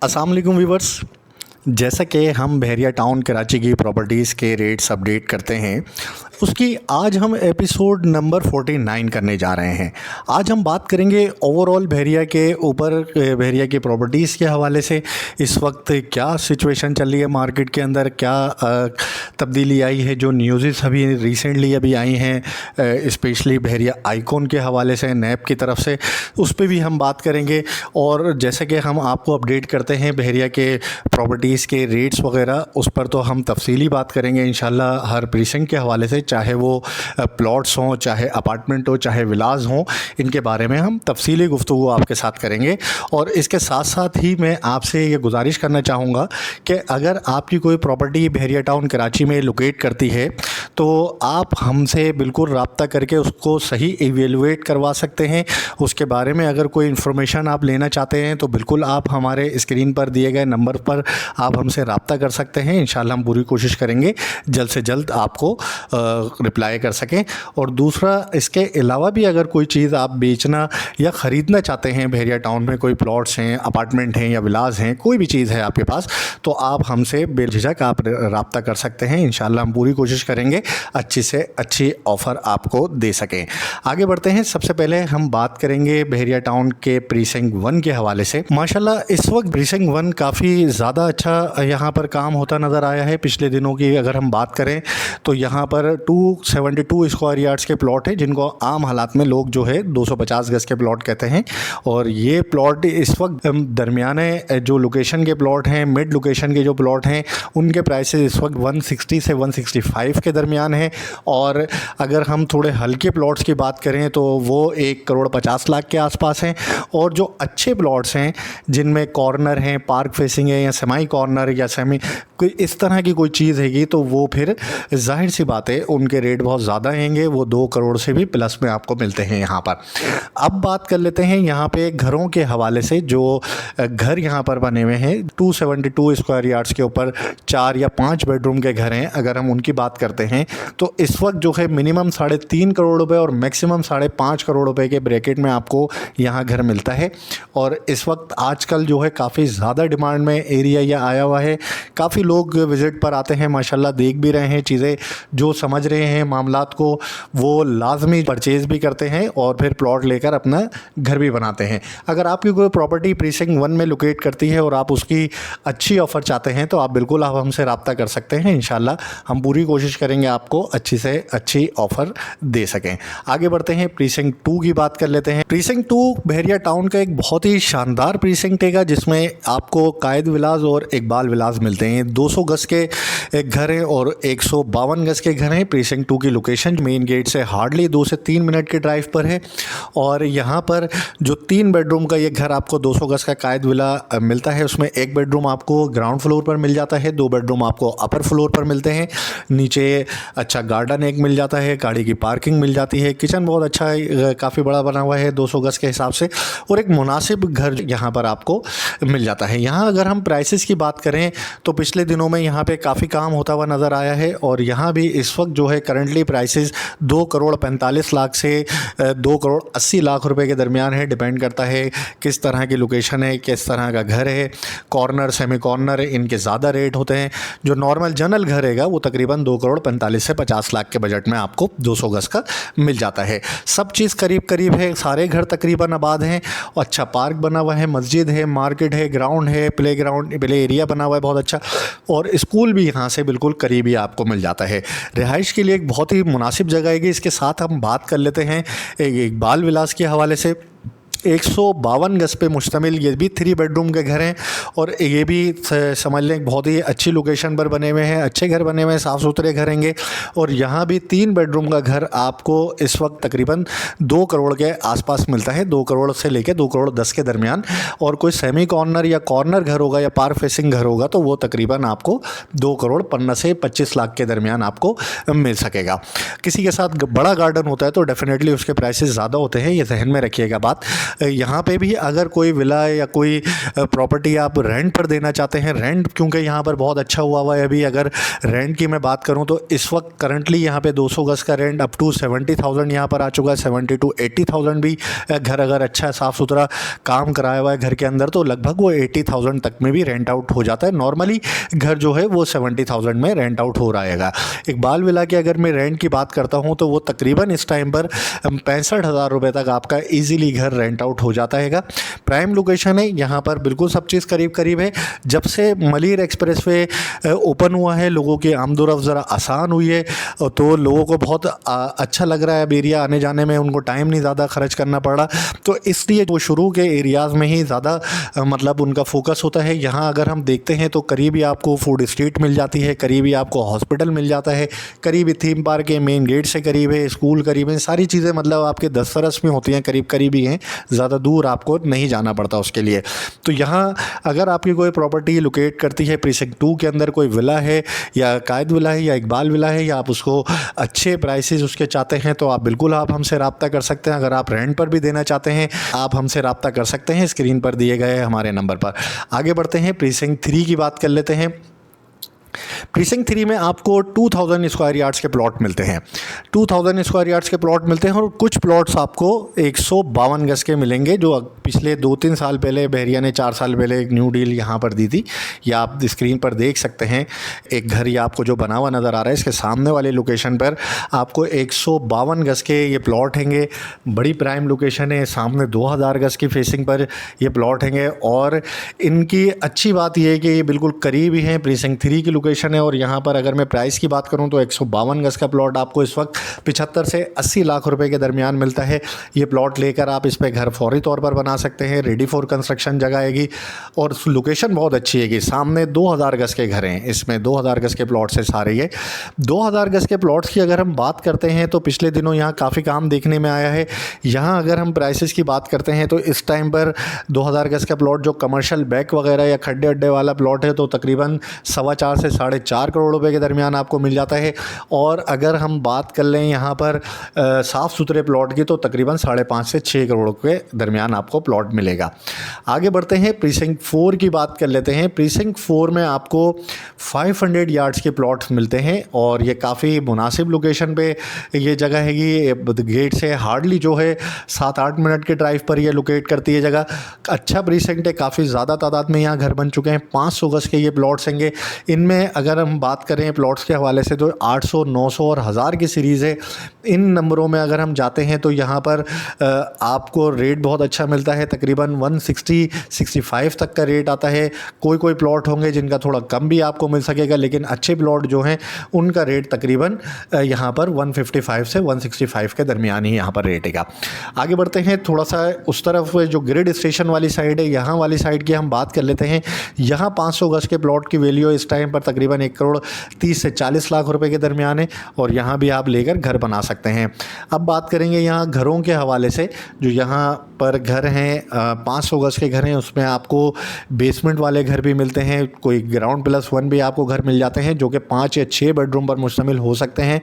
अस्सलाम वालेकुम व्यूवर्स। जैसा कि हम बहरिया टाउन कराची की प्रॉपर्टीज़ के रेट्स अपडेट करते हैं, उसकी आज हम एपिसोड नंबर 49 करने जा रहे हैं। आज हम बात करेंगे ओवरऑल बहरिया के ऊपर, बहरिया की प्रॉपर्टीज़ के हवाले से इस वक्त क्या सिचुएशन चल रही है मार्केट के अंदर, क्या तब्दीली आई है, जो न्यूज़ अभी रिसेंटली आई हैं स्पेशली बहरिया आइकॉन के हवाले से, नैब की तरफ से, उस पर भी हम बात करेंगे। और जैसे कि हम आपको अपडेट करते हैं बहरिया के प्रॉपर्टीज़ के रेट्स वगैरह, उस पर तो हम तफसीली बात करेंगे इंशाल्लाह हर प्रीसिंक्ट के हवाले से, चाहे वो प्लॉट्स हों, चाहे अपार्टमेंट हो, चाहे विलाज हों, इनके बारे में हम तफसीली गुफ्तगू आपके साथ करेंगे। और इसके साथ साथ ही मैं आपसे ये गुजारिश करना चाहूँगा कि अगर आपकी कोई प्रॉपर्टी बहरिया टाउन कराची में लोकेट करती है तो आप हमसे बिल्कुल रब्ता करके उसको सही इवेलुएट करवा सकते हैं। उसके बारे में अगर कोई इन्फॉर्मेशन आप लेना चाहते हैं तो बिल्कुल आप हमारे स्क्रीन पर दिए गए नंबर पर आप हमसे रब्ता कर सकते हैं। इंशाल्लाह हम पूरी कोशिश करेंगे जल्द से जल्द आपको रिप्लाई कर सकें। और दूसरा, इसके अलावा भी अगर कोई चीज़ आप बेचना या ख़रीदना चाहते हैं बहरिया टाउन में, कोई प्लॉट्स हैं, अपार्टमेंट हैं या विलाज हैं, कोई भी चीज़ है आपके पास, तो आप हमसे बेझिझक आप रब्ता कर सकते हैं। इंशाल्लाह हम पूरी कोशिश करेंगे अच्छी से अच्छी ऑफ़र आपको दे सकें। आगे बढ़ते हैं। सबसे पहले हम बात करेंगे बहरिया टाउन के प्रीसिंक्ट 1 के हवाले से। माशाल्लाह इस वक्त प्रीसिंक्ट 1 काफ़ी ज़्यादा अच्छा यहाँ पर काम होता नज़र आया है। पिछले दिनों की अगर हम बात करें तो यहाँ पर 272 स्क्वायर यार्ड्स के प्लॉट हैं, जिनको आम हालात में लोग जो है 250 गज के प्लॉट कहते हैं। और ये प्लॉट इस वक्त दरमियाने जो लोकेशन के प्लॉट हैं, मिड लोकेशन के जो प्लॉट हैं, उनके प्राइसेस इस वक्त 160 से 165 के दरमियान है। और अगर हम थोड़े हल्के प्लॉट्स की बात करें तो वो 1,50,00,000 के आसपास हैं। और जो अच्छे प्लॉट्स हैं जिनमें कॉर्नर हैं, पार्क फेसिंग है या सेमी कॉर्नर या सेमी कोई इस तरह की कोई चीज़ हैगी, तो वो फिर जाहिर सी बात है उनके रेट बहुत ज़्यादा हैंगे, वो 2 करोड़ से भी प्लस में आपको मिलते हैं यहाँ पर। अब बात कर लेते हैं यहाँ पे घरों के हवाले से। जो घर यहाँ पर बने हुए हैं 272 स्क्वायर यार्ड्स के ऊपर 4 या 5 बेडरूम के घर हैं, अगर हम उनकी बात करते हैं तो इस वक्त जो है मिनिमम 3.5 करोड़ रुपए और मैक्सिमम 5.5 करोड़ रुपए के ब्रैकेट में आपको यहाँ घर मिलता है। और इस वक्त आजकल जो है काफ़ी ज़्यादा डिमांड में एरिया यह आया हुआ है। काफ़ी लोग विज़िट पर आते हैं, माशाल्लाह देख भी रहे हैं चीज़ें, जो समझ रहे हैं मामलात को, वो लाजमी परचेज़ भी करते हैं और फिर प्लॉट लेकर अपना घर भी बनाते हैं। अगर आपकी कोई प्रॉपर्टी प्रीसिंक्ट 1 में लोकेट करती है और आप उसकी अच्छी ऑफ़र चाहते हैं तो आप बिल्कुल आप हमसे रब्ता कर सकते हैं। इंशाल्लाह हम पूरी कोशिश करेंगे आपको अच्छी से अच्छी ऑफ़र दे सकें। आगे बढ़ते हैं, प्रीसिंक्ट 2 की बात कर लेते हैं। प्रीसिंक्ट 2 बहरिया टाउन का एक बहुत ही शानदार प्रीसिंक्ट है, जिसमें आपको कायद विलाज और इकबाल विलाज मिलते हैं। 200 गज के एक घर है और 152 गज के घर हैं। प्रीसिंक्ट 2 की लोकेशन मेन गेट से हार्डली 2 से 3 मिनट के ड्राइव पर है। और यहाँ पर जो 3 बेडरूम का ये घर आपको 200 गज का कायद विला मिलता है, उसमें 1 बेडरूम आपको ग्राउंड फ्लोर पर मिल जाता है, 2 बेडरूम आपको अपर फ्लोर पर मिलते हैं। नीचे अच्छा गार्डन एक मिल जाता है, गाड़ी की पार्किंग मिल जाती है, किचन बहुत अच्छा है, काफ़ी बड़ा बना हुआ है 200 गज के हिसाब से, और एक मुनासिब घर यहाँ पर आपको मिल जाता है। यहाँ अगर हम प्राइसेस की बात करें तो पिछले दिनों में यहाँ पे काफ़ी काम होता हुआ नज़र आया है। और यहाँ भी इस वक्त जो है करंटली प्राइसेस 2,45,00,000 से 2,80,00,000 रुपए के दरमियान है। डिपेंड करता है किस तरह की लोकेशन है, किस तरह का घर है, कॉर्नर सेमी कॉर्नर है, इनके ज़्यादा रेट होते हैं। जो नॉर्मल जनरल घर हैगा वो तकरीबन 2,45,00,000 से 50,00,000 के बजट में आपको 200 गज का मिल जाता है। सब चीज़ करीब करीब है, सारे घर तकरीबन आबाद हैं। अच्छा पार्क बना हुआ है, मस्जिद है, मार्केट है, ग्राउंड है, प्ले एरिया बना हुआ है बहुत अच्छा, और स्कूल भी यहाँ से बिल्कुल करीब ही आपको मिल जाता है। रिहाइश के लिए एक बहुत ही मुनासिब जगह है। इसके साथ हम बात कर लेते हैं इकबाल विलास के हवाले से। 152 गज पे मुश्तमिल ये भी 3 बेडरूम के घर हैं और ये भी समझ लें बहुत ही अच्छी लोकेशन पर बने हुए हैं, अच्छे घर बने हुए हैं, साफ़ सुथरे घर रहेंगे। और यहाँ भी 3 बेडरूम का घर आपको इस वक्त तकरीबन 2 करोड़ के आसपास मिलता है, 2 करोड़ से लेकर 2 करोड़ 10 के दरमियान। और कोई सेमी कॉर्नर या कॉर्नर घर होगा या पार्क फेसिंग घर होगा तो वो तकरीबन आपको 2 करोड़ 15 से 25 लाख के दरमियान आपको मिल सकेगा। किसी के साथ बड़ा गार्डन होता है तो डेफिनेटली उसके प्राइसेस ज़्यादा होते हैं, ये जहन में रखिएगा बात। यहाँ पे भी अगर कोई विला या कोई प्रॉपर्टी आप रेंट पर देना चाहते हैं, रेंट क्योंकि यहाँ पर बहुत अच्छा हुआ है अभी, अगर रेंट की मैं बात करूँ तो इस वक्त करंटली यहाँ पे 200 गज़ का रेंट अप टू 70,000 यहाँ पर आ चुका है। 70 to 80,000 भी घर अगर अच्छा साफ़ सुथरा काम कराया हुआ है घर के अंदर तो लगभग वो 80,000 तक में भी रेंट आउट हो जाता है। नॉर्मली घर जो है वो 70,000 में रेंट आउट हो रहेगा। इकबाल विला की अगर मैं रेंट की बात करता हूँ तो वो तकरीबन इस टाइम पर 65,000 रुपये तक आपका ईजीली घर रेंट आउट हो जाता है। प्राइम लोकेशन है, यहाँ पर बिल्कुल सब चीज़ करीब करीब है। जब से मलिर एक्सप्रेसवे ओपन हुआ है लोगों की आमदोरफ्त ज़रा आसान हुई है तो लोगों को बहुत अच्छा लग रहा है। अब एरिया आने जाने में उनको टाइम नहीं ज़्यादा खर्च करना पड़ा, तो इसलिए वो शुरू के एरियाज़ में ही ज़्यादा मतलब उनका फोकस होता है। यहाँ अगर हम देखते हैं तो करीब ही आपको फूड स्ट्रीट मिल जाती है, करीब ही आपको हॉस्पिटल मिल जाता है, करीब ही थीम पार्क है, मेन गेट से करीब है, स्कूल करीब है, सारी चीज़ें मतलब आपके दस्तरस में होती हैं, करीब करीब ही हैं, ज़्यादा दूर आपको नहीं जाना पड़ता उसके लिए। तो यहाँ अगर आपकी कोई प्रॉपर्टी लोकेट करती है प्रीसिंक्ट 2 के अंदर, कोई विला है या कायद विला है या इकबाल विला है, या आप उसको अच्छे प्राइसेस उसके चाहते हैं तो आप बिल्कुल आप हमसे रब्ता कर सकते हैं। अगर आप रेंट पर भी देना चाहते हैं आप हमसे रब्ता कर सकते हैं स्क्रीन पर दिए गए हमारे नंबर पर। आगे बढ़ते हैं, प्रीसिंक्ट 3 की बात कर लेते हैं। प्रीसिंक्ट 3 में आपको 2000 स्क्वायर यार्ड्स के प्लॉट मिलते हैं। 2000 स्क्वायर यार्ड्स के प्लॉट मिलते हैं और कुछ प्लॉट्स आपको 152 गज़ के मिलेंगे, जो पिछले 2-3 साल पहले बहरिया ने 4 साल पहले एक न्यू डील यहाँ पर दी थी। या आप स्क्रीन पर देख सकते हैं एक घर ये आपको जो बना हुआ नज़र आ रहा है, इसके सामने वाले लोकेशन पर आपको 152 गज़ के ये प्लॉट हैंगे। बड़ी प्राइम लोकेशन है, सामने 2000 गज़ की फेसिंग पर ये प्लॉट हैंगे और इनकी अच्छी बात यह है कि ये बिल्कुल करीब ही हैं, प्रीसिंक्ट 3 की लोकेशन है। और यहाँ पर अगर मैं प्राइस की बात करूँ तो 152 गज़ का प्लॉट आपको इस वक्त 75 से 80 लाख रुपए के दरमियान मिलता है। ये प्लॉट लेकर आप इस पे घर फौरी तौर पर बना सकते हैं, रेडी फॉर कंस्ट्रक्शन जगह आएगी और लोकेशन बहुत अच्छी है कि सामने 2000 गज़ के घर हैं, इसमें 2000 गज़ के प्लॉट से सारे ये 2000 गज़ के प्लॉट्स की अगर हम बात करते हैं तो पिछले दिनों यहाँ काफ़ी काम देखने में आया है। यहाँ अगर हम प्राइसेस की बात करते हैं तो इस टाइम पर 2000 गज़ का प्लॉट जो कमर्शियल बैक वगैरह या खड्डे अड्डे वाला प्लॉट है तो तकरीबन 4.25 से 4.5 करोड़ रुपए के दरमियान आपको मिल जाता है। और अगर हम बात कर लें यहाँ पर साफ़ सुथरे प्लॉट की तो तकरीबन 5.5 से 6 करोड़ के दरमियान आपको प्लॉट मिलेगा। आगे बढ़ते हैं, प्रीसिंक्ट 4 की बात कर लेते हैं। प्रीसिंक्ट 4 में आपको 500 यार्ड्स के प्लॉट्स मिलते हैं और ये काफ़ी मुनासिब लोकेशन पे ये जगह हैगी। गेट से हार्डली जो है 7-8 मिनट के ड्राइव पर ये लोकेट करती है जगह। अच्छा प्रीसिंक्ट है, काफ़ी ज़्यादा तादाद में यहाँ घर बन चुके हैं। 500 गज़ के ये प्लॉट्स हैंगे। इनमें अगर हम बात करें प्लॉट्स के हवाले से तो 800, 900 और 1000 की सीरीज़ है। इन नंबरों में अगर हम जाते हैं तो यहाँ पर आपको रेट बहुत अच्छा मिलता है, तकरीबन 160-65 तक का रेट आता है। कोई प्लॉट होंगे जिनका थोड़ा कम भी आपको मिल सकेगा, लेकिन अच्छे प्लॉट जो हैं उनका रेट तकरीबन यहाँ पर 155 से 165 के दरमियान ही यहाँ पर रेट है। आगे बढ़ते हैं, थोड़ा सा उस तरफ जो ग्रिड स्टेशन वाली साइड है, यहाँ वाली साइड की हम बात कर लेते हैं। यहाँ 500 गज़ के प्लॉट की वैल्यू इस टाइम पर तकरीबन 1 करोड़ 30 से 40 लाख रुपए के दरमियान है और यहाँ भी आप लेकर घर बना सकते हैं। अब बात करेंगे यहाँ घरों के हवाले से। जो यहाँ पर घर हैं 500 गज़ के घर हैं, उसमें आपको बेसमेंट वाले घर भी मिलते हैं, कोई ग्राउंड +1 भी आपको घर मिल जाते हैं जो कि 5 या 6 बेडरूम पर मुश्तमिल हो सकते हैं।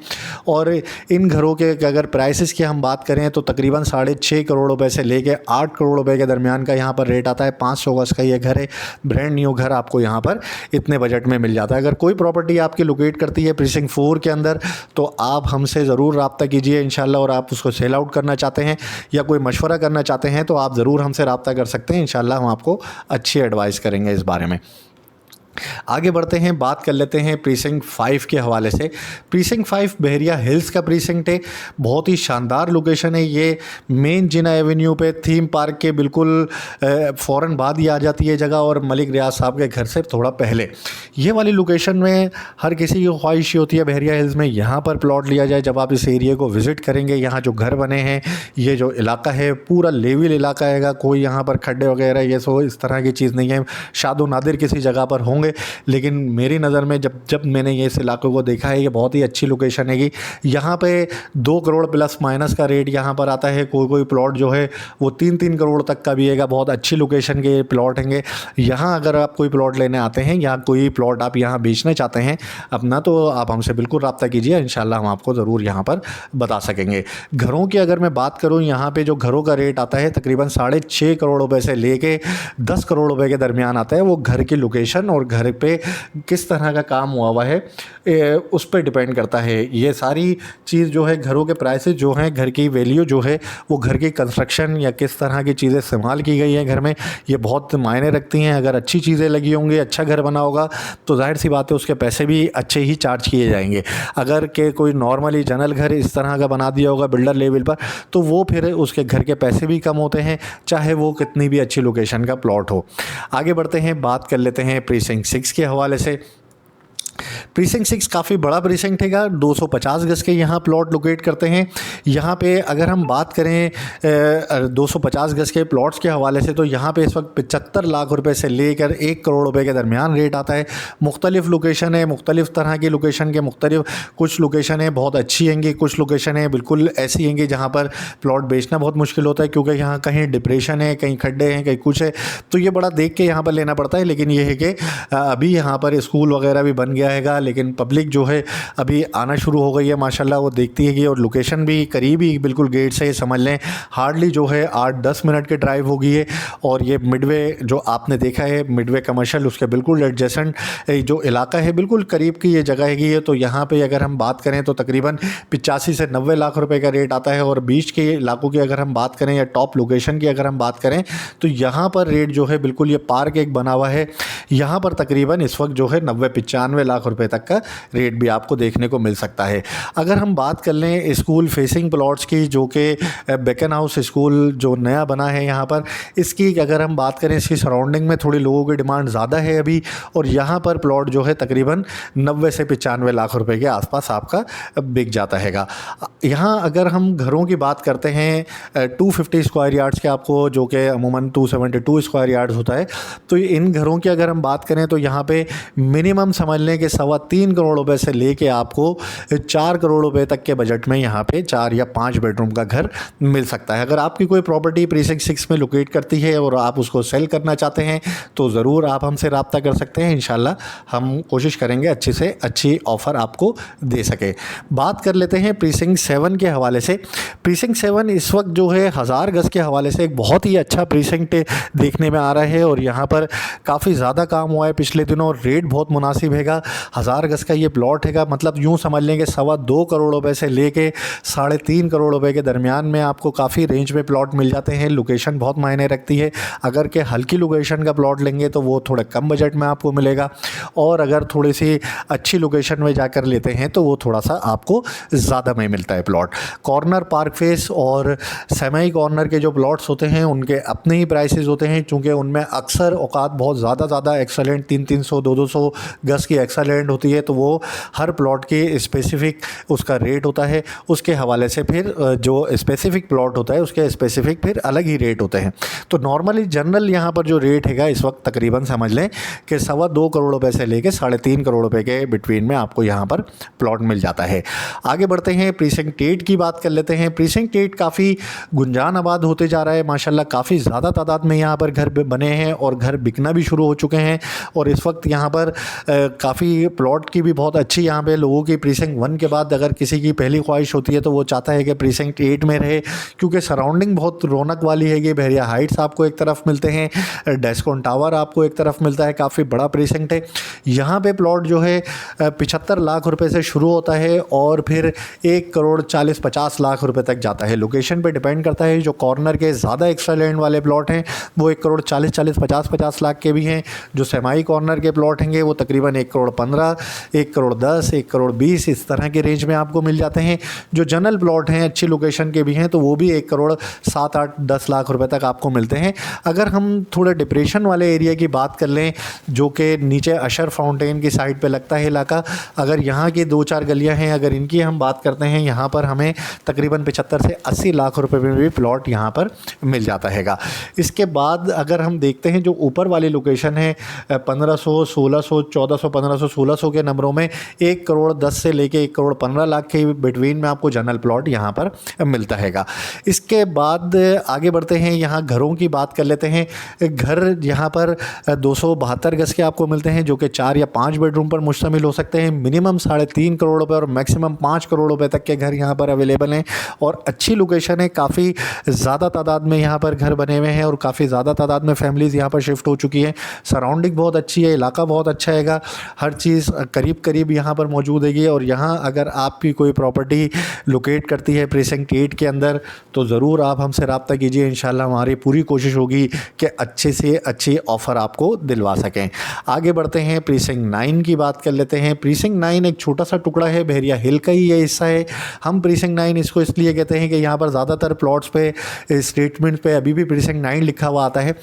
और इन घरों के अगर प्राइसेस की हम बात करें तो तकरीबन 6.5 करोड़ रुपए से लेके 8 करोड़ रुपए के दरमियान का यहाँ पर रेट आता है। 500 गज़ का ये घर है, ब्रांड न्यू घर आपको यहाँ पर इतने बजट में मिल जाता है। अगर कोई प्रॉपर्टी आपकी लोकेट करती है प्रीसिंक्ट 4 के अंदर तो आप हमसे ज़रूर रब्ता कीजिए इंशाल्लाह। और आप उसको सेल आउट करना चाहते हैं या कोई मशवरा करना चाहते हैं तो आप ज़रूर हमसे रब्ता कर सकते हैं। इंशाल्लाह हम आपको अच्छी एडवाइस करेंगे इस बारे में। आगे बढ़ते हैं, बात कर लेते हैं प्रीसिंक्ट 5 के हवाले से। प्रीसिंक्ट 5 बहरिया हिल्स का प्रीसिंक्ट है, बहुत ही शानदार लोकेशन है। ये मेन जिना एवेन्यू पे थीम पार्क के बिल्कुल फ़ौरन बाद ही आ जाती है जगह और मलिक रियाज साहब के घर से थोड़ा पहले। ये वाली लोकेशन में हर किसी की ख्वाहिश होती है बहरिया हिल्स में यहाँ पर प्लॉट लिया जाए। जब आप इस एरिया को विज़िट करेंगे, यहाँ जो घर बने हैं, ये जो इलाका है पूरा लेवल इलाका है, कोई यहाँ पर खड्डे वगैरह ये सो इस तरह की चीज़ नहीं है। शादो नादिर किसी जगह पर होंगे होंगे, लेकिन मेरी नज़र में जब मैंने ये इस इलाके को देखा है, ये बहुत ही अच्छी लोकेशन है कि यहाँ पे 2 करोड़ प्लस माइनस का रेट यहाँ पर आता है। कोई प्लॉट जो है वो 3-3 करोड़ तक का भी है। बहुत अच्छी लोकेशन के प्लॉट हैं यहाँ। अगर आप कोई प्लॉट लेने आते हैं या कोई प्लॉट आप यहाँ बेचना चाहते हैं अपना, तो आप हमसे बिल्कुल रब्ता कीजिए, इंशाल्लाह हम आपको ज़रूर यहाँ पर बता सकेंगे। घरों की अगर मैं बात करूँ, यहाँ पे जो घरों का रेट आता है तकरीबन 6.5 करोड़ रुपए से लेके 10 करोड़ रुपए के दरमियान आता है। वो घर की लोकेशन और घर पे किस तरह का काम हुआ है उस पर डिपेंड करता है। ये सारी चीज़ जो है, घरों के प्राइसेस जो हैं, घर की वैल्यू जो है, वो घर की कंस्ट्रक्शन या किस तरह की चीज़ें इस्तेमाल की गई हैं घर में, ये बहुत मायने रखती हैं। अगर अच्छी चीज़ें लगी होंगी, अच्छा घर बना होगा, तो जाहिर सी बात है उसके पैसे भी अच्छे ही चार्ज किए जाएंगे। अगर के कोई नॉर्मली जनरल घर इस तरह का बना दिया होगा बिल्डर लेवल पर, तो वो फिर उसके घर के पैसे भी कम होते हैं, चाहे वो कितनी भी अच्छी लोकेशन का प्लॉट हो। आगे बढ़ते हैं, बात कर लेते हैं प्रीसिंक्ट 6 के हवाले से। प्रीसिंक्ट 6 काफ़ी बड़ा प्रीसिंक्ट है, 250 गज के यहाँ प्लॉट लोकेट करते हैं। यहाँ पे अगर हम बात करें 250 गज के प्लॉट्स के हवाले से, तो यहाँ पे इस वक्त 75 लाख रुपए से लेकर 1 करोड़ रुपए के दरमियान रेट आता है। मुख्तलिफ़ लोकेशन है, मुख्तलिफ़ तरह की लोकेशन के मुख्तलिफ, कुछ लोकेशन है बहुत अच्छी हैंगी, कुछ लोकेशन है बिल्कुल ऐसी हैंगी जहाँ पर प्लॉट बेचना बहुत मुश्किल होता है, क्योंकि यहाँ कहीं डिप्रेशन है, कहीं खड्डे हैं, कहीं कुछ है, तो ये बड़ा देख के यहाँ पर लेना पड़ता है। लेकिन ये है कि अभी यहाँ पर स्कूल वगैरह भी बन गया है, लेकिन पब्लिक जो है अभी आना शुरू हो गई है माशाल्लाह, वो देखती है कि, और लोकेशन भी करीब ही बिल्कुल गेट से समझ लें हार्डली जो है 8-10 मिनट की ड्राइव होगी है। और ये मिडवे जो आपने देखा है, मिडवे कमर्शियल, उसके बिल्कुल एडजेसेंट जो इलाका है, बिल्कुल करीब की ये जगह है। तो यहाँ पे अगर हम बात करें तो तकरीबन 85 से 90 लाख रुपए का रेट आता है। और बीच के इलाकों की अगर हम बात करें या टॉप लोकेशन की अगर हम बात करें, तो यहाँ पर रेट जो है बिल्कुल, ये पार्क एक बना हुआ है, यहाँ पर तकरीबन इस वक्त जो है 90-95 लाख रुपए तक का रेट भी आपको देखने को मिल सकता है। अगर हम बात कर लें स्कूल फेसिंग प्लॉट्स की, जो कि बेकन हाउस स्कूल जो नया बना है यहाँ पर, इसकी अगर हम बात करें, इसकी सराउंडिंग में थोड़ी लोगों की डिमांड ज़्यादा है अभी, और यहाँ पर प्लॉट जो है तकरीबन 90 से 95 लाख रुपए के आसपास आपका बिक जाता है। यहाँ अगर हम घरों की बात करते हैं 250 स्क्वायर यार्ड्स के, आपको जो कि अमूमन 272 स्क्वायर यार्ड्स होता है, तो इन घरों की अगर हम बात करें तो यहाँ पे मिनिमम समझ लें कि 3.25 करोड़ रुपए से लेके आपको 4 करोड़ रुपए तक के बजट में यहाँ पे 4 या 5 बेडरूम का घर मिल सकता है। अगर आपकी कोई प्रॉपर्टी प्रीसिंक्ट 6 में लोकेट करती है और आप उसको सेल करना चाहते हैं, तो ज़रूर आप हमसे रब्ता कर सकते हैं। इंशाल्लाह हम कोशिश करेंगे अच्छी से अच्छी ऑफ़र आपको दे सके। बात कर लेते हैं प्रीसिंक्ट 7 के हवाले से। प्रीसिंक्ट 7 इस वक्त जो है 1000 गज के हवाले से एक बहुत ही अच्छा प्रीसिंक्ट देखने में आ रहा है, और यहाँ पर काफ़ी ज़्यादा काम हुआ है पिछले दिनों, और रेट बहुत मुनासिब हैगा। 1000 गज का ये प्लॉट हैगा, मतलब यूँ समझ लें कि 2.25 करोड़ रुपए से लेके 3.5 करोड़ रुपए के दरमियान में आपको काफ़ी रेंज में प्लॉट मिल जाते हैं। लोकेशन बहुत मायने रखती है। अगर के हल्की लोकेशन का प्लॉट लेंगे तो वो थोड़ा कम बजट में आपको मिलेगा, और अगर थोड़ी सी अच्छी लोकेशन में जाकर लेते हैं तो वो थोड़ा सा आपको ज़्यादा में मिलता है प्लॉट। कॉर्नर, पार्क फेस और सेमी कॉर्नर के जो प्लॉट्स होते हैं उनके अपने ही प्राइसेस होते हैं, चूँकि उनमें अक्सर औकात बहुत ज़्यादा एक्सेलेंट 300 200 गज की एक्सेलेंट होती है, तो वो हर प्लॉट के स्पेसिफ़िक उसका रेट होता है। उसके हवाले से फिर जो स्पेसिफ़िक प्लॉट होता है उसके स्पेसिफ़िक फिर अलग ही रेट होते हैं। तो नॉर्मली जनरल यहाँ पर जो रेट हैगा इस वक्त तकरीबन समझ लें कि 2.25 करोड़ रुपए से लेकर 3.5 करोड़ रुपए के बिटवीन में आपको यहाँ पर प्लॉट मिल जाता है। आगे बढ़ते हैं, प्रीसिंक्ट 8 की बात कर लेते हैं। प्रीसिंक्ट 8 काफ़ी गुंजान आबाद होते जा रहा है माशाल्लाह, काफ़ी ज़्यादा तादाद में यहाँ पर घर बने हैं और घर बिकना भी शुरू हो चुके हैं। और इस वक्त यहाँ पर काफ़ी प्लॉट की भी बहुत अच्छी यहाँ पे लोगों की प्रीसिंक्ट 1 के बाद अगर किसी की पहली ख्वाहिश होती है तो वो चाहता है कि प्रीसिंक्ट 8 में रहे, क्योंकि सराउंडिंग बहुत रौनक वाली है। ये बहरिया हाइट्स आपको एक तरफ मिलते हैं, डेस्कॉन टावर आपको एक तरफ मिलता है, काफ़ी बड़ा प्रीसिंक्ट है। यहाँ पे प्लॉट जो है 75 लाख रुपए से शुरू होता है और फिर 1 करोड़ 40-50 लाख रुपए तक जाता है। लोकेशन पे डिपेंड करता है। जो कॉर्नर के ज़्यादा एक्स्ट्रा लैंड वाले प्लॉट हैं वो 1 करोड़ 40-50 लाख के भी हैं। जो सेमाई कॉर्नर के प्लॉट हैंगे वो तकरीबन 1 करोड़ 15, 1,10,00,000, 1,20,00,000 इस तरह के रेंज में आपको मिल जाते हैं। जो जनरल प्लॉट हैं अच्छी लोकेशन के भी हैं तो वो भी 1,07,8,10 लाख रुपए तक आपको मिलते हैं। अगर हम थोड़े डिप्रेशन वाले एरिया की बात कर लें, जो कि नीचे अशर फाउंटेन की साइड पे लगता है इलाका, अगर यहाँ की 2-4 गलियाँ हैं, अगर इनकी हम बात करते हैं, यहाँ पर हमें तकरीबन 75 से 80 लाख रुपए में भी प्लॉट यहाँ पर मिल जाता हैगा। इसके बाद अगर हम देखते हैं जो ऊपर वाली लोकेशन है 1500, 1600, 1400, 1500, 1600 के नंबरों में 1,10,00,000 से लेके 1,15,00,000 के बिटवीन में आपको जनरल प्लॉट यहाँ पर मिलता हैगा। इसके बाद आगे बढ़ते हैं, यहाँ घरों की बात कर लेते हैं। घर यहाँ पर 272 गज के आपको मिलते हैं, जो कि 4 या 5 बेडरूम पर मुश्तमिल हो सकते हैं। मिनिमम 3.5 करोड़ रुपए और मैक्सिमम 5 करोड़ रुपए तक के घर यहाँ पर अवेलेबल हैं और अच्छी लोकेशन है। काफ़ी ज़्यादा तादाद में यहाँ पर घर बने हुए हैं और काफ़ी ज़्यादा तादाद में फैमिलीज़ यहाँ पर शिफ्ट हो चुकी हैं। सराउंडिंग बहुत अच्छी है, इलाका बहुत अच्छा हैगा, हर चीज़ करीब करीब यहाँ पर मौजूद हैगी। और यहाँ अगर आपकी कोई प्रॉपर्टी लोकेट करती है प्रीसिंक्ट 8 के अंदर तो ज़रूर आप हमसे रब्ता कीजिए। इंशाल्लाह हमारी पूरी कोशिश होगी कि अच्छे से अच्छी ऑफ़र आपको दिलवा सकें। आगे बढ़ते हैं, प्रीसिंक्ट 9 की बात कर लेते हैं। प्रीसिंक्ट 9 एक छोटा सा टुकड़ा है, बहरिया हिल का ही ये हिस्सा है। हम प्रीसिंक्ट 9 इसको इसलिए कहते हैं कि यहाँ पर ज़्यादातर प्लॉट्स पे स्टेटमेंट पे अभी भी प्रीसिंक्ट 9 लिखा हुआ आता है।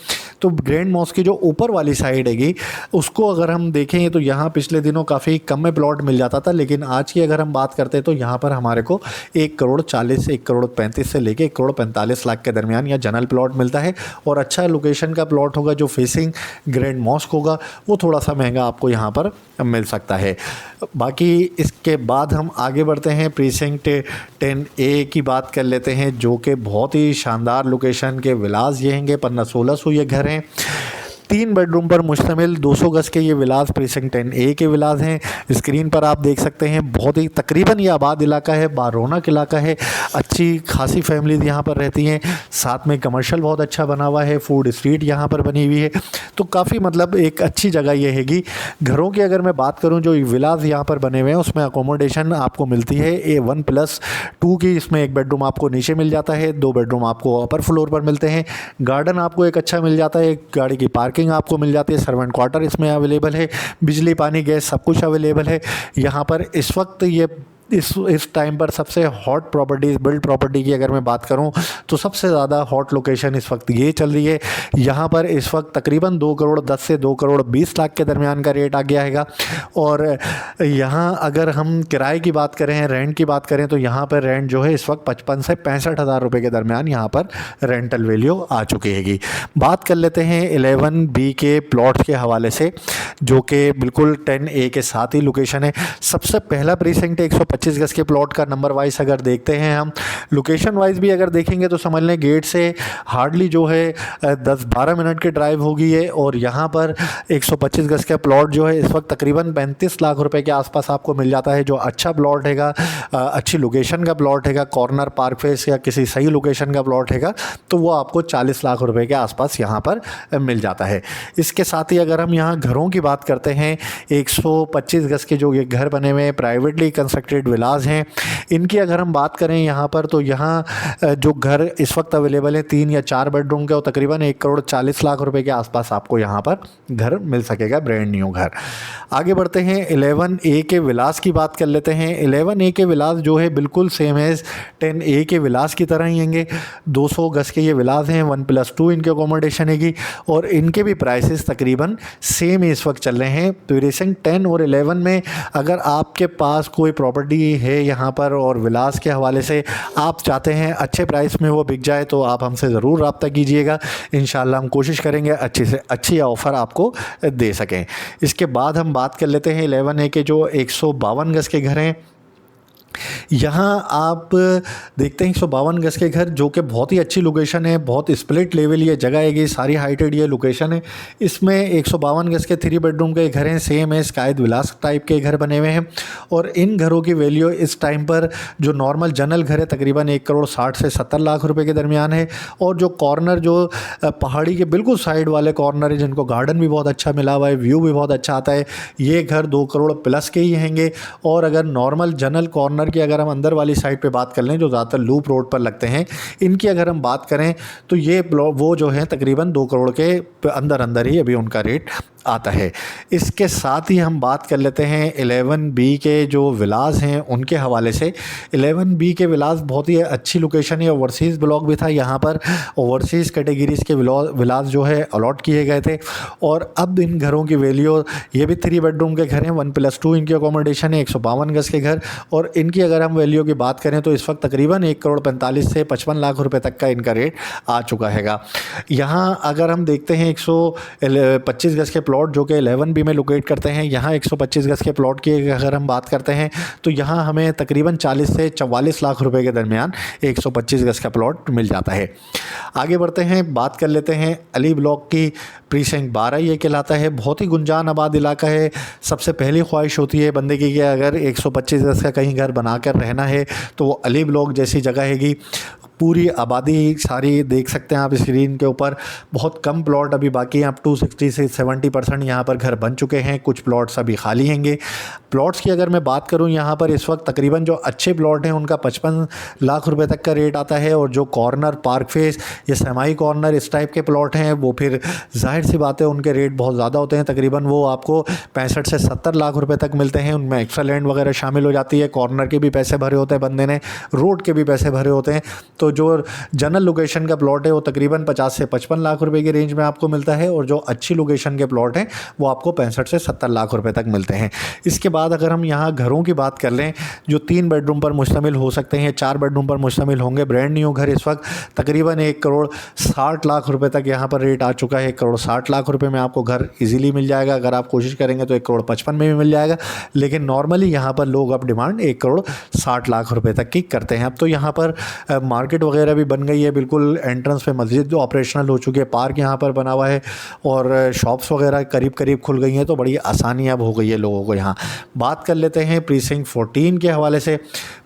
तो ग्रैंड मॉस्क की जो ऊपर वाली साइड हैगी उसको अगर हम देखें तो यहाँ पिछले दिनों काफ़ी कम में प्लॉट मिल जाता था, लेकिन आज की अगर हम बात करते हैं तो यहाँ पर हमारे को 1,40,00,000 से 1,35,00,000 से लेके 1,45,00,000 के दरमियान या जनरल प्लॉट मिलता है। और अच्छा लोकेशन का प्लॉट होगा जो फेसिंग ग्रैंड मॉस्क होगा वो थोड़ा सा महंगा आपको यहाँ पर मिल सकता है। बाकी इसके बाद हम आगे बढ़ते हैं, प्रीसिंक्ट 10A की बात कर लेते हैं, जो कि बहुत ही शानदार लोकेशन के विलास ये हैंगे। 1500-1600 ये घर हैं, 3 बेडरूम पर मुश्तमिल 200 गज के ये विलास प्रीसिंक्ट 10A के विलास हैं। स्क्रीन पर आप देख सकते हैं, बहुत ही तकरीबन ये आबाद इलाका है, बारौनक इलाका है, अच्छी खासी फैमिलीज यहाँ पर रहती हैं। साथ में कमर्शियल बहुत अच्छा बना हुआ है, फूड स्ट्रीट यहाँ पर बनी हुई है, तो काफ़ी मतलब एक अच्छी जगह ये हैगी। घरों की अगर मैं बात करूँ, जो विलास यहाँ पर बने हुए हैं उसमें अकोमोडेशन आपको मिलती है A1+2 की। इसमें 1 बेडरूम आपको नीचे मिल जाता है, 2 बेडरूम आपको अपर फ्लोर पर मिलते हैं। गार्डन आपको एक अच्छा मिल जाता है, गाड़ी की पार्किंग आपको मिल जाती है, सर्वेंट क्वार्टर इसमें अवेलेबल है, बिजली पानी गैस सब कुछ अवेलेबल है। यहाँ पर इस वक्त ये इस टाइम पर सबसे हॉट प्रॉपर्टीज़, बिल्ड प्रॉपर्टी की अगर मैं बात करूं तो सबसे ज़्यादा हॉट लोकेशन इस वक्त ये चल रही है। यहाँ पर इस वक्त तकरीबन 2,10,00,000 से 2,20,00,000 के दरमियान का रेट आ गया हैगा। और यहाँ अगर हम किराए की बात करें, रेंट की बात करें, तो यहाँ पर रेंट जो है इस वक्त 55 से 65 हज़ार रुपये के दरमियान यहाँ पर रेंटल वैल्यू आ चुकी हैगी। बात कर लेते हैं 11B के प्लॉट्स के हवाले से, जो कि बिल्कुल 10A के साथ ही लोकेशन है। सबसे पहला प्रीसिंक्ट 125 गज के प्लॉट का नंबर वाइज अगर देखते हैं हम, लोकेशन वाइज भी अगर देखेंगे तो समझ लें गेट से हार्डली जो है 10-12 मिनट की ड्राइव होगी है। और यहाँ पर 125 गज का प्लॉट जो है इस वक्त तकरीबन 35 लाख रुपए के आसपास आपको मिल जाता है, जो अच्छा प्लॉट हैगा, अच्छी लोकेशन का प्लॉट हैगा, कॉर्नर पार्क फेस या किसी सही लोकेशन का प्लॉट हैगा, तो वो आपको 40 लाख रुपए के आसपास यहाँ पर मिल जाता है। इसके साथ ही अगर हम यहाँ घरों की बात करते हैं, 125 गज के जो ये घर बने हुए प्राइवेटली कंस्ट्रक्टेड विलास हैं, इनकी अगर हम बात करें यहाँ पर, तो यहाँ जो घर इस वक्त अवेलेबल है 3 या 4 बेडरूम के, और तकरीबन 1,40,00,000 रुपए के आसपास आपको यहाँ पर घर मिल सकेगा, ब्रांड न्यू घर। आगे बढ़ते हैं, 11A के विलास की बात कर लेते हैं। 11A के विलास जो है बिल्कुल सेम एज 10A के विलास की तरह ही होंगे। 200 गज के ये विलास हैं, 1+2 इनके अकोमोडेशन हैगी, और इनके भी प्राइसेस तकरीबन सेम ही इस वक्त चल रहे हैं। प्रीसिंक्ट 10 और 11 में अगर आपके पास कोई प्रॉपर्टी है यहाँ पर और विलास के हवाले से आप चाहते हैं अच्छे प्राइस में वो बिक जाए, तो आप हमसे ज़रूर रब्ता कीजिएगा। इंशाल्लाह हम कोशिश करेंगे अच्छी से अच्छी ऑफ़र आपको दे सकें। इसके बाद हम बात कर लेते हैं 11A के जो 152 गज के घर हैं। यहाँ आप देखते हैं 152 गज के घर, जो कि बहुत ही अच्छी लोकेशन है, बहुत स्प्लिट लेवल ये जगह है, सारी हाइटेड ये लोकेशन है। इसमें 152 गज के 3 बेडरूम के घर हैं, सेम है स्कायद विलास टाइप के घर बने हुए हैं। और इन घरों की वैल्यू इस टाइम पर जो नॉर्मल जनरल घर है तकरीबन 1,60,00,000 से 70 लाख रुपए के दरमियान है। और जो कॉर्नर जो पहाड़ी के बिल्कुल साइड वाले कॉर्नर है, जिनको गार्डन भी बहुत अच्छा मिला हुआ है, व्यू भी बहुत अच्छा आता है, ये घर 2 करोड़ प्लस के ही हैंगे। और अगर नॉर्मल जनरल कॉर्नर कॉर्नर की अगर हम अंदर वाली साइड पे बात कर लें, जो ज़्यादातर लूप रोड पर लगते हैं, इनकी अगर हम बात करें तो ये वो जो है तकरीबन 2 करोड़ के अंदर अंदर ही अभी उनका रेट आता है। इसके साथ ही हम बात कर लेते हैं 11B के जो विलास हैं उनके हवाले से। 11B के विलास बहुत ही अच्छी लोकेशन है, ओवरसीज़ ब्लॉक भी था, यहाँ पर ओवरसीज़ कैटेगरीज़ के विलास जो है अलॉट किए गए थे। और अब इन घरों की वैल्यू, ये भी 3 बेडरूम के घर हैं, 1+2 इनकी अकोमोडेशन है, 152 गज़ के घर, और इनकी अगर हम वैल्यू की बात करें तो इस वक्त तकरीबन 1 करोड़ 45 से 55 लाख रुपए तक का इनका रेट आ चुका हैगा। यहाँ अगर हम देखते हैं 125 गज़ के प्लॉट जो कि 11B में लोकेट करते हैं, यहाँ 125 गज़ के प्लॉट की अगर हम बात करते हैं तो यहाँ हमें तकरीबन 40 से 44 लाख रुपए के दरमियान 125 गज़ का प्लॉट मिल जाता है। आगे बढ़ते हैं, बात कर लेते हैं अली ब्लॉक की। प्रीसिंक्ट 12 ये कहलाता है, बहुत ही गुंजान आबाद इलाका है। सबसे पहली ख्वाहिश होती है बंदे की कि अगर 125 गज़ का कहीं घर बनाकर रहना है तो वो अली ब्लॉक जैसी जगह हैगी। पूरी आबादी सारी देख सकते हैं आप स्क्रीन के ऊपर, बहुत कम प्लॉट अभी बाकी हैं, अब 260 से 70% यहाँ पर घर बन चुके हैं, कुछ प्लॉट्स अभी खाली हैंगे। प्लॉट्स की अगर मैं बात करूँ यहाँ पर इस वक्त तकरीबन जो अच्छे प्लॉट हैं उनका 55 लाख रुपए तक का रेट आता है, और जो कॉर्नर, पार्क फेस या सेमाई कॉर्नर इस टाइप के प्लॉट हैं वो फिर जाहिर सी बात है उनके रेट बहुत ज़्यादा होते हैं, तकरीबन वो आपको 65 से 70 लाख रुपये तक मिलते हैं। उनमें एक्स्ट्रा लैंड वगैरह शामिल हो जाती है, कॉर्नर के भी पैसे भरे होते हैं बंदे ने, रोड के भी पैसे भरे होते हैं। तो जो जनरल लोकेशन का प्लॉट है वो तकरीबन 50 से 55 लाख रुपए की रेंज में आपको मिलता है, और जो अच्छी लोकेशन के प्लॉट हैं वो आपको 65 से 70 लाख रुपए तक मिलते हैं। इसके बाद अगर हम यहाँ घरों की बात कर लें जो 3 बेडरूम पर मुश्तमिल हो सकते हैं, 4 बेडरूम पर मुश्तमिल होंगे, ब्रांड न्यू घर इस वक्त तकरीबन 1 करोड़ 60 लाख रुपए तक यहाँ पर रेट आ चुका है। 1 करोड़ 60 लाख रुपए में आपको घर इजीली मिल जाएगा, अगर आप कोशिश करेंगे तो 1 करोड़ 55 में भी मिल जाएगा, लेकिन नॉर्मली यहाँ पर लोग अब डिमांड 1 करोड़ 60 लाख रुपए तक की करते हैं। अब तो यहाँ पर मार्केट वगैरह भी बन गई है, बिल्कुल एंट्रेंस पे मस्जिद जो ऑपरेशनल हो चुकी है, पार्क यहाँ पर बना हुआ है, और शॉप्स वगैरह करीब करीब खुल गई हैं, तो बड़ी आसानी अब हो गई है लोगों को। यहाँ बात कर लेते हैं प्रीसिंक्ट 14 के हवाले से।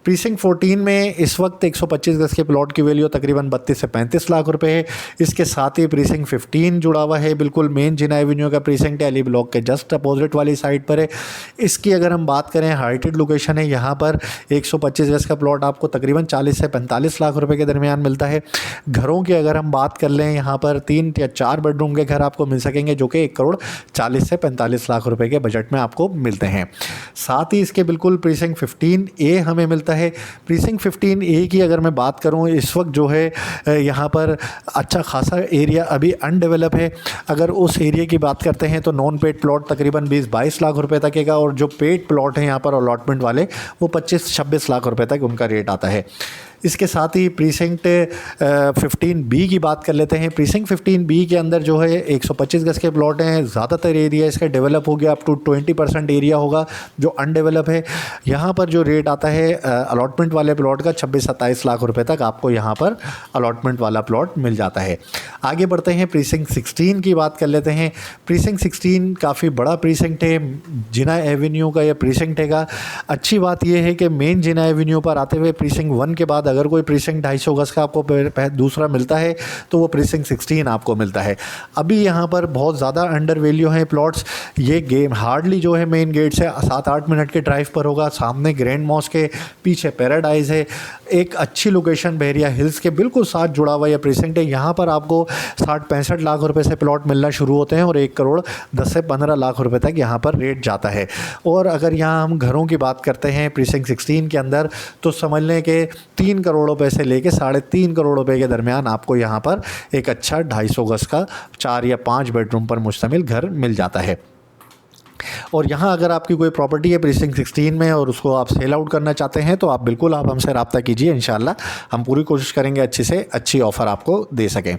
प्रीसिंक्ट 14 में इस वक्त 125 गज़ के प्लॉट की वैल्यू तकरीबन 32 से 35 लाख रुपए है। इसके साथ ही प्रीसिंक्ट 15 जुड़ा हुआ है, बिल्कुल मेन जिना एवेन्यू का प्रीसिंक्ट है, अली ब्लॉक के जस्ट अपोजिट वाली साइड पर है। इसकी अगर हम बात करें हाइटेड लोकेशन है, यहाँ पर 125 गज़ का प्लॉट आपको तकरीबन 40 से 45 लाख रुपए के दरमियान मिलता है। घरों की अगर हम बात कर लें, यहाँ पर 3 या 4 बेडरूम के घर आपको मिल सकेंगे जो कि 1 करोड़ 40 से 45 लाख रुपए के बजट में आपको मिलते हैं। साथ ही इसके बिल्कुल प्रीसिंक्ट 15A हमें मिलता है। प्रीसिंक्ट 15A की अगर मैं बात करूँ, इस वक्त जो है यहाँ पर अच्छा खासा एरिया अभी अनडेवलप है। अगर उस एरिया की बात करते हैं तो नॉन पेड प्लॉट तकरीबन 20-22 लाख रुपए तक का, और जो पेड प्लॉट हैं यहाँ पर अलॉटमेंट वाले वो 25-26 लाख रुपए तक उनका रेट आता है। इसके साथ ही प्रीसिंक्ट 15B की बात कर लेते हैं। प्रीसिंक्ट 15B के अंदर जो है 125 गज़ के प्लॉट हैं, ज़्यादातर एरिया इसका डेवलप हो गया, अप टू 20% एरिया होगा जो अनडेवलप है। यहाँ पर जो रेट आता है अलॉटमेंट वाले प्लॉट का 26-27 लाख रुपए तक आपको यहाँ पर अलॉटमेंट वाला प्लॉट मिल जाता है। आगे बढ़ते हैं, प्रीसिंक्ट 16 की बात कर लेते हैं। प्रीसिंक्ट 16 काफ़ी बड़ा प्रीसिंक्ट है, जिना एवेन्यू का यह प्रीसिंक्ट है। अच्छी बात यह है कि मेन जिना एवेन्यू पर आते हुए प्रीसिंक्ट 1 के बाद अगर कोई प्रीसिंक्ट 250 गज़ का आपको दूसरा मिलता है तो वो प्रीसिंक्ट 16 आपको मिलता है। अभी यहाँ पर बहुत ज़्यादा अंडर वैल्यू हैं प्लॉट्स। ये गेम हार्डली जो है मेन गेट से 7-8 मिनट के ड्राइव पर होगा, सामने ग्रैंड मॉस्क है, पीछे पैराडाइज है, एक अच्छी लोकेशन बहरिया हिल्स के बिल्कुल साथ जुड़ा हुआ यह प्रीसिंक्ट है। यहाँ पर आपको 60-65 लाख रुपए से प्लॉट मिलना शुरू होते हैं, और 1 करोड़ 10 से 15 लाख रुपए तक यहाँ पर रेट जाता है। और अगर यहाँ हम घरों की बात करते हैं प्रीसिंक्ट 16 के अंदर, तो समझ लें कि 3 करोड़ रुपए से लेके 3.5 करोड़ रुपए के दरमियान आपको यहाँ पर एक अच्छा 250 गज़ का 4 या 5 बेडरूम पर मुश्तमिल घर मिल जाता है। और यहाँ अगर आपकी कोई प्रॉपर्टी है प्रीसिंक्ट 16 में और उसको आप सेल आउट करना चाहते हैं तो आप बिल्कुल आप हमसे रब्ता कीजिए, इंशाल्लाह हम पूरी कोशिश करेंगे अच्छी से अच्छी ऑफ़र आपको दे सकें।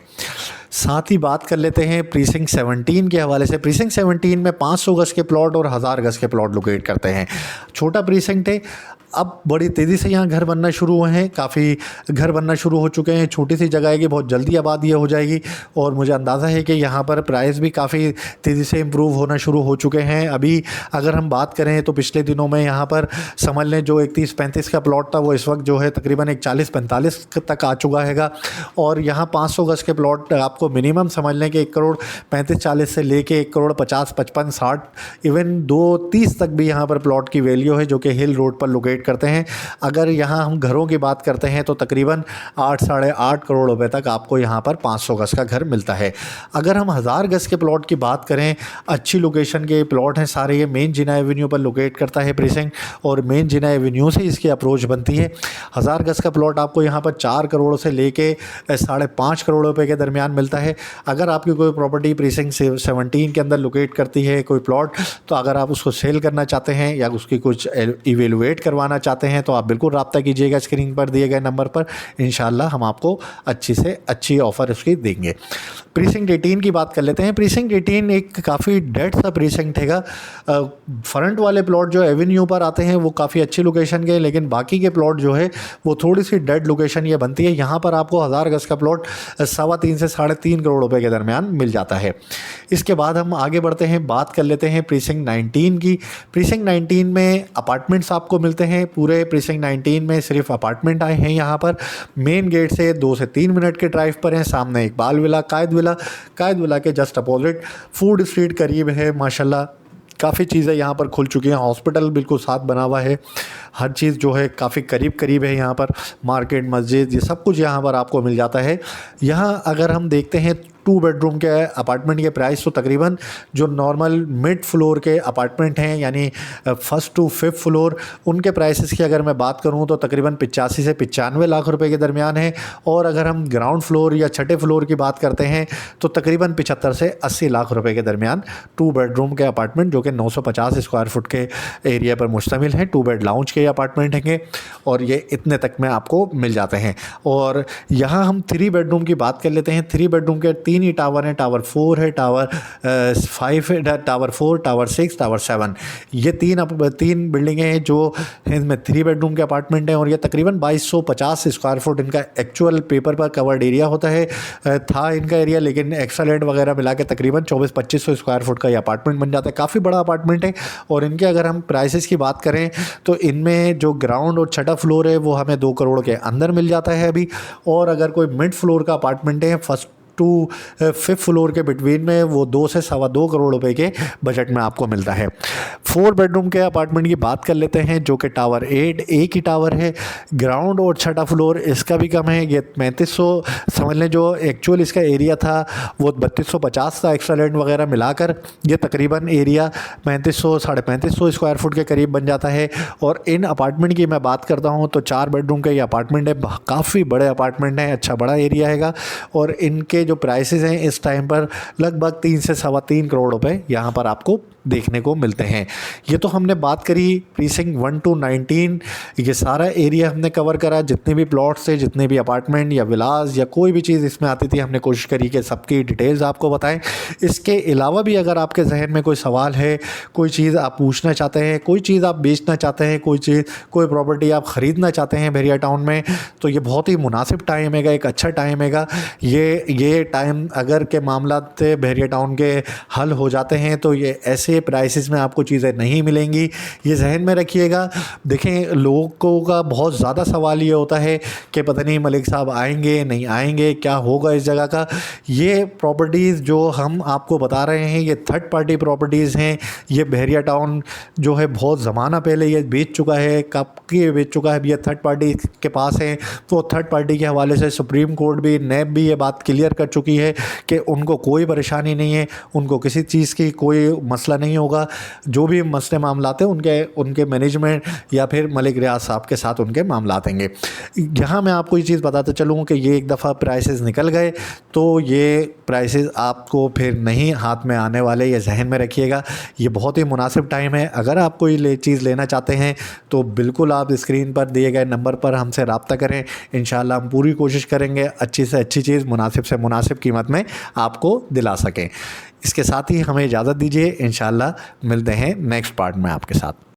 साथ ही बात कर लेते हैं प्रीसिंक्ट 17 के हवाले से। प्रीसिंक्ट 17 में 500 गज़ के प्लॉट और 1000 गज़ के प्लॉट लोकेट करते हैं। छोटा प्रीसिंक्ट है, अब बड़ी तेज़ी से यहाँ घर बनना शुरू हुए हैं, काफ़ी घर बनना शुरू हो चुके हैं। छोटी सी जगह है कि बहुत जल्दी आबादी हो जाएगी, और मुझे अंदाज़ा है कि यहाँ पर प्राइस भी काफ़ी तेज़ी से इम्प्रूव होना शुरू हो चुके हैं। अभी अगर हम बात करें तो पिछले दिनों में यहाँ पर समझ लें जो 31-35 का प्लॉट था वो इस वक्त जो है तकरीबन 40-45 तक आ चुका हैगा, और यहाँ 500 गज़ के प्लॉट आपको आपको मिनिमम समझ लें कि 1,35,40 से लेके 1,50,55,60 इवन 2,30 तक भी यहाँ पर प्लॉट की वैल्यू है, जो कि हिल रोड पर लोकेट करते हैं। अगर यहाँ हम घरों की बात करते हैं तो तकरीबन 8 साढ़े 8 करोड़ रुपए तक आपको यहाँ पर 500 गज का घर मिलता है। अगर हम 1000 गज के प्लॉट की बात करें, अच्छी लोकेशन के प्लॉट हैं सारे, ये मेन जिना एवेन्यू पर लोकेट करता है प्रीसिंक्ट, और मेन जिना एवेन्यू से इसकी अप्रोच बनती है। 1000 गज का प्लॉट आपको यहाँ पर 4 करोड़ से लेके 5.5 करोड़ रुपए के दरमियान मिलता है। अगर आपकी कोई प्रॉपर्टी प्रीसिंक्ट 17 के अंदर लोकेट करती है कोई प्लॉट, तो अगर आप उसको सेल करना चाहते हैं या उसकी कुछ इवेलुएट करवाना चाहते हैं तो आप बिल्कुल रब्ता कीजिएगा स्क्रीन पर दिए गए नंबर पर। इंशाल्लाह हम आपको अच्छी से अच्छी ऑफ़र उसकी देंगे। प्रीसिंक्ट 18 की बात कर लेते हैं। प्रीसिंक्ट 18 एक काफ़ी डेड सा प्रीसिंक्ट हैगा। फ्रंट वाले प्लॉट जो एवेन्यू पर आते हैं वो काफ़ी अच्छी लोकेशन के, लेकिन बाकी के प्लॉट जो है वो थोड़ी सी डेड लोकेशन ये बनती है। यहाँ पर आपको 1000 गज का प्लॉट 3.25 से 3.5 करोड़ रुपए के दरमियान मिल जाता है। इसके बाद हम आगे बढ़ते हैं, बात कर लेते हैं प्रीसिंक्ट 19 की। प्रीसिंक्ट 19 में अपार्टमेंट्स आपको मिलते हैं। पूरे प्रीसिंक्ट 19 में सिर्फ अपार्टमेंट आए हैं। यहाँ पर मेन गेट से 2 से 3 मिनट के ड्राइव पर हैं। सामने इकबाल विला, कायद विला के जस्ट अपोजिट फूड स्ट्रीट करीब है। माशाल्लाह काफ़ी चीज़ें यहाँ पर खुल चुकी हैं। हॉस्पिटल बिल्कुल साथ बना हुआ है। हर चीज़ जो है काफ़ी करीब है यहाँ पर। मार्केट, मस्जिद, ये सब कुछ यहाँ पर आपको मिल जाता है। यहाँ अगर हम देखते हैं 2 बेडरूम के अपार्टमेंट के प्राइस, तो तकरीबन जो नॉर्मल मिड फ्लोर के अपार्टमेंट हैं यानी 1st to 5th फ्लोर, उनके प्राइसेस की अगर मैं बात करूँ तो तकरीबन 85 से 95 लाख रुपए के दरमियान है। और अगर हम ग्राउंड फ्लोर या छठे फ्लोर की बात करते हैं तो तकरीबन 75 से 80 लाख रुपए के दरमियान 2 बेडरूम के अपार्टमेंट, जो कि 950 स्क्वायर फुट के एरिया पर मुश्तमिल हैं। 2 बेड लाउंज के अपार्टमेंट हैं और ये इतने तक में आपको मिल जाते हैं। और यहाँ हम 3 बेडरूम की बात कर लेते हैं। 3 बेडरूम के 3 ही टावर हैं। टावर 4 है, टावर 5 है, टावर 4, टावर 6, टावर 7। ये 3 बिल्डिंगें हैं जो इनमें 3 बेडरूम के अपार्टमेंट हैं। और ये तकरीबन 2250 स्क्वायर फुट इनका एक्चुअल पेपर पर कवर्ड एरिया होता है, था इनका एरिया, लेकिन एक्स्ट्रा लैंड वगैरह मिला के तकरीबन 2400-2500 स्क्वायर फुट का ये अपार्टमेंट बन जाता है। काफ़ी बड़ा अपार्टमेंट है। और इनके अगर हम प्राइसेस की बात करें तो इनमें जो ग्राउंड और छठा फ्लोर है वो हमें 2 करोड़ के अंदर मिल जाता है अभी। और अगर कोई मिड फ्लोर का अपार्टमेंट है 1st to 5th फ्लोर के बिटवीन में, वो 2 से 2.25 करोड़ रुपए के बजट में आपको मिलता है। 4 बेडरूम के अपार्टमेंट की बात कर लेते हैं, जो कि टावर 8 एक ही टावर है। ग्राउंड और छठा फ्लोर इसका भी कम है। ये 3500 समझ लें, जो एक्चुअल इसका एरिया था वो 3250 था, एक्स्ट्रा लैंड वगैरह मिलाकर ये तकरीबन एरिया 3500 साढ़े 3500 स्क्वायर फुट के करीब बन जाता है। और इन अपार्टमेंट की मैं बात करता हूँ तो 4 बेडरूम का ये अपार्टमेंट है। काफ़ी बड़े अपार्टमेंट हैं, अच्छा बड़ा एरिया हैगा। और इनके जो प्राइसेस हैं इस टाइम पर लगभग 3 से 3.25 करोड़ रुपए यहाँ पर आपको देखने को मिलते हैं। ये तो हमने बात करी प्रीसिंक्ट 1 to 19, ये सारा एरिया हमने कवर करा। जितने भी प्लॉट्स थे, जितने भी अपार्टमेंट या विलास या कोई भी चीज़ इसमें आती थी, हमने कोशिश करी कि सबकी डिटेल्स आपको बताएं। इसके अलावा भी अगर आपके जहन में कोई सवाल है, कोई चीज़ आप पूछना चाहते हैं, कोई चीज़ आप बेचना चाहते हैं, कोई प्रॉपर्टी आप ख़रीदना चाहते हैं बहरिया टाउन में, तो ये बहुत ही मुनासिब टाइम हैगा, एक अच्छा टाइम हैगा। ये टाइम अगर के मामला बहरिया टाउन के हल हो जाते हैं तो ये ऐसे प्राइसेस में आपको चीज़ें नहीं मिलेंगी। ये जहन में रखिएगा। देखें, लोगों का बहुत ज़्यादा सवाल ये होता है कि पता नहीं मलिक साहब आएंगे नहीं आएंगे, क्या होगा इस जगह का। ये प्रॉपर्टीज़ जो हम आपको बता रहे हैं ये थर्ड पार्टी प्रॉपर्टीज़ हैं। ये बहरिया टाउन जो है बहुत ज़माना पहले ये बेच चुका है, कब की बेच चुका है, ये थर्ड पार्टी के पास है। तो थर्ड पार्टी के हवाले से सुप्रीम कोर्ट भी, नैब भी ये बात क्लियर कर चुकी है कि उनको कोई परेशानी नहीं है, उनको किसी चीज़ की कोई मसला नहीं होगा। जो भी मसले मामलात हैं उनके मैनेजमेंट या फिर मलिक रियाज साहब के साथ उनके मामलात होंगे। यहाँ मैं आपको ये चीज़ बताता चलूँ कि ये एक दफ़ा प्राइसेस निकल गए तो ये प्राइसेस आपको फिर नहीं हाथ में आने वाले, ये जहन में रखिएगा। ये बहुत ही मुनासिब टाइम है। अगर आप कोई चीज़ लेना चाहते हैं तो बिल्कुल आप स्क्रीन पर दिए गए नंबर पर हमसे रब्ता करें। इंशाल्लाह हम पूरी कोशिश करेंगे अच्छी से अच्छी चीज़ मुनासिब से मुनासिब कीमत में आपको दिला सकें। इसके साथ ही हमें इजाज़त दीजिए। इंशाल्लाह मिलते हैं नेक्स्ट पार्ट में आपके साथ।